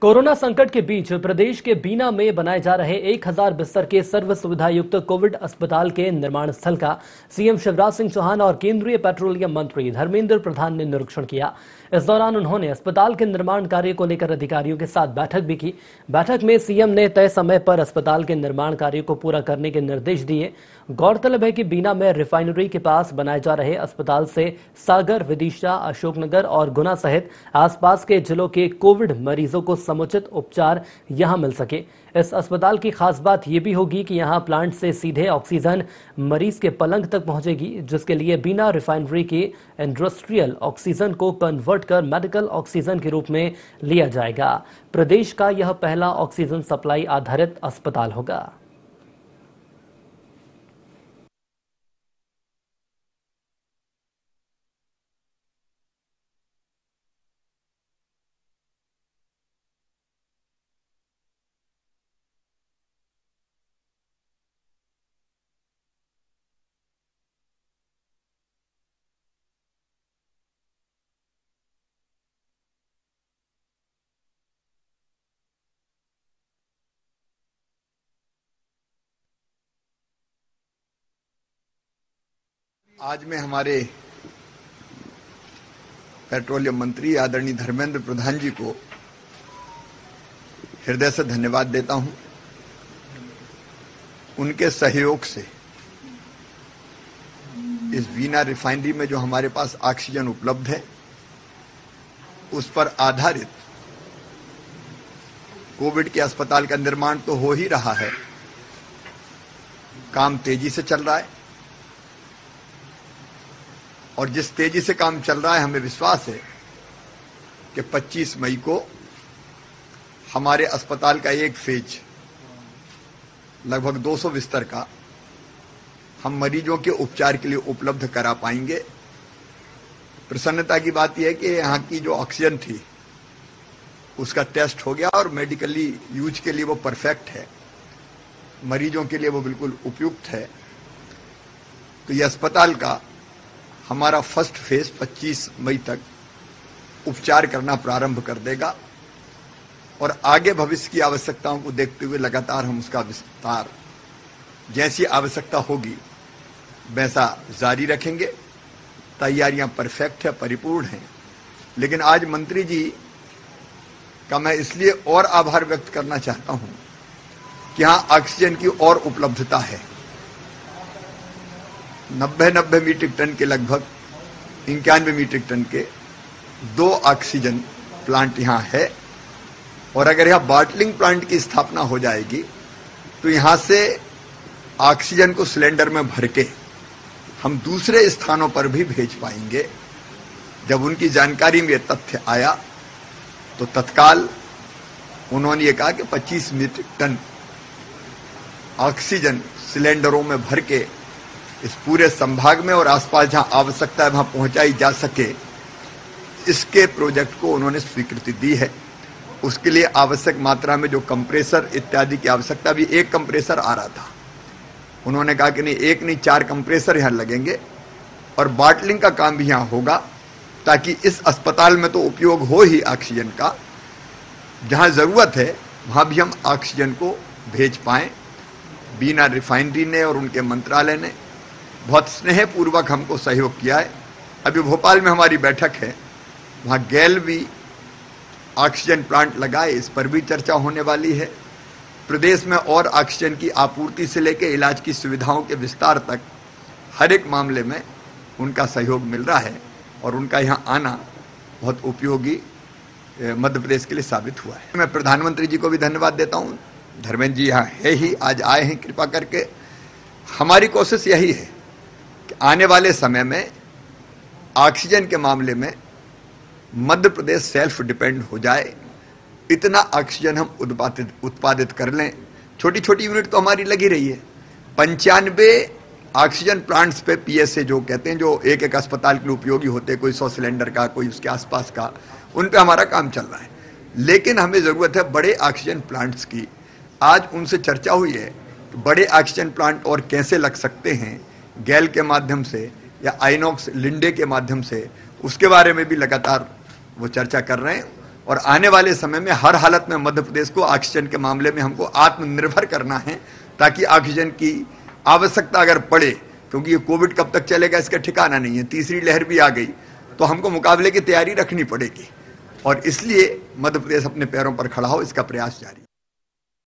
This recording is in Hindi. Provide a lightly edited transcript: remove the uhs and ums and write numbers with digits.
कोरोना संकट के बीच प्रदेश के बीना में बनाए जा रहे 1000 बिस्तर के सर्व सुविधा युक्त कोविड अस्पताल के निर्माण स्थल का सीएम शिवराज सिंह चौहान और केंद्रीय पेट्रोलियम मंत्री धर्मेंद्र प्रधान ने निरीक्षण किया। इस दौरान उन्होंने अस्पताल के निर्माण कार्य को लेकर अधिकारियों के साथ बैठक भी की। बैठक में सीएम ने तय समय पर अस्पताल के निर्माण कार्य को पूरा करने के निर्देश दिए। गौरतलब है कि बीना में रिफाइनरी के पास बनाए जा रहे अस्पताल से सागर, विदिशा, अशोकनगर और गुना सहित आसपास के जिलों के कोविड मरीजों को समुचित उपचार यहां मिल सके। इस अस्पताल की खास बात यह भी होगी कि यहां प्लांट से सीधे ऑक्सीजन मरीज के पलंग तक पहुंचेगी, जिसके लिए बीना रिफाइनरी की इंडस्ट्रियल ऑक्सीजन को कन्वर्ट कर मेडिकल ऑक्सीजन के रूप में लिया जाएगा। प्रदेश का यह पहला ऑक्सीजन सप्लाई आधारित अस्पताल होगा। आज मैं हमारे पेट्रोलियम मंत्री आदरणीय धर्मेंद्र प्रधान जी को हृदय से धन्यवाद देता हूं। उनके सहयोग से इस बीना रिफाइनरी में जो हमारे पास ऑक्सीजन उपलब्ध है उस पर आधारित कोविड के अस्पताल का निर्माण तो हो ही रहा है, काम तेजी से चल रहा है और जिस तेजी से काम चल रहा है हमें विश्वास है कि 25 मई को हमारे अस्पताल का एक फेज लगभग 200 बिस्तर का हम मरीजों के उपचार के लिए उपलब्ध करा पाएंगे। प्रसन्नता की बात यह है कि यहाँ की जो ऑक्सीजन थी उसका टेस्ट हो गया और मेडिकली यूज के लिए वो परफेक्ट है, मरीजों के लिए वो बिल्कुल उपयुक्त है। तो ये अस्पताल का हमारा फर्स्ट फेज 25 मई तक उपचार करना प्रारंभ कर देगा और आगे भविष्य की आवश्यकताओं को देखते हुए लगातार हम उसका विस्तार जैसी आवश्यकता होगी वैसा जारी रखेंगे। तैयारियां परफेक्ट है, परिपूर्ण हैं। लेकिन आज मंत्री जी का मैं इसलिए और आभार व्यक्त करना चाहता हूं कि यहां ऑक्सीजन की और उपलब्धता है। 90 मीट्रिक टन के लगभग 91 मीट्रिक टन के 2 ऑक्सीजन प्लांट यहां है और अगर यहां बॉटलिंग प्लांट की स्थापना हो जाएगी तो यहां से ऑक्सीजन को सिलेंडर में भर के हम दूसरे स्थानों पर भी भेज पाएंगे। जब उनकी जानकारी में तथ्य आया तो तत्काल उन्होंने ये कहा कि 25 मीट्रिक टन ऑक्सीजन सिलेंडरों में भर के इस पूरे संभाग में और आसपास जहां आवश्यकता है वहां पहुंचाई जा सके, इसके प्रोजेक्ट को उन्होंने स्वीकृति दी है। उसके लिए आवश्यक मात्रा में जो कंप्रेसर इत्यादि की आवश्यकता, भी एक कंप्रेसर आ रहा था, उन्होंने कहा कि नहीं, एक नहीं 4 कंप्रेसर यहां लगेंगे और बॉटलिंग का काम भी यहां होगा ताकि इस अस्पताल में तो उपयोग हो ही ऑक्सीजन का, जहां जरूरत है वहां भी हम ऑक्सीजन को भेज पाएं। बीना रिफाइनरी ने और उनके मंत्रालय ने बहुत स्नेहपूर्वक हमको सहयोग किया है। अभी भोपाल में हमारी बैठक है, वहाँ गैल भी ऑक्सीजन प्लांट लगाए, इस पर भी चर्चा होने वाली है। प्रदेश में और ऑक्सीजन की आपूर्ति से लेकर इलाज की सुविधाओं के विस्तार तक हर एक मामले में उनका सहयोग मिल रहा है और उनका यहाँ आना बहुत उपयोगी मध्य प्रदेश के लिए साबित हुआ है। मैं प्रधानमंत्री जी को भी धन्यवाद देता हूँ। धर्मेंद्र जी यहाँ है ही, आज आए हैं कृपा करके। हमारी कोशिश यही है कि आने वाले समय में ऑक्सीजन के मामले में मध्य प्रदेश सेल्फ डिपेंड हो जाए, इतना ऑक्सीजन हम उत्पादित कर लें। छोटी छोटी यूनिट तो हमारी लगी रही है। 95 ऑक्सीजन प्लांट्स पे पीएसए जो कहते हैं, जो एक एक अस्पताल के लिए उपयोगी होते हैं, कोई 100 सिलेंडर का, कोई उसके आसपास का, उन पे हमारा काम चल रहा है। लेकिन हमें ज़रूरत है बड़े ऑक्सीजन प्लांट्स की। आज उनसे चर्चा हुई है कि बड़े ऑक्सीजन प्लांट और कैसे लग सकते हैं, गैल के माध्यम से या आइनॉक्स लिंडे के माध्यम से, उसके बारे में भी लगातार वो चर्चा कर रहे हैं और आने वाले समय में हर हालत में मध्य प्रदेश को ऑक्सीजन के मामले में हमको आत्मनिर्भर करना है, ताकि ऑक्सीजन की आवश्यकता अगर पड़े, क्योंकि ये कोविड कब तक चलेगा इसका ठिकाना नहीं है, तीसरी लहर भी आ गई तो हमको मुकाबले की तैयारी रखनी पड़ेगी। और इसलिए मध्य प्रदेश अपने पैरों पर खड़ा हो, इसका प्रयास जारी है।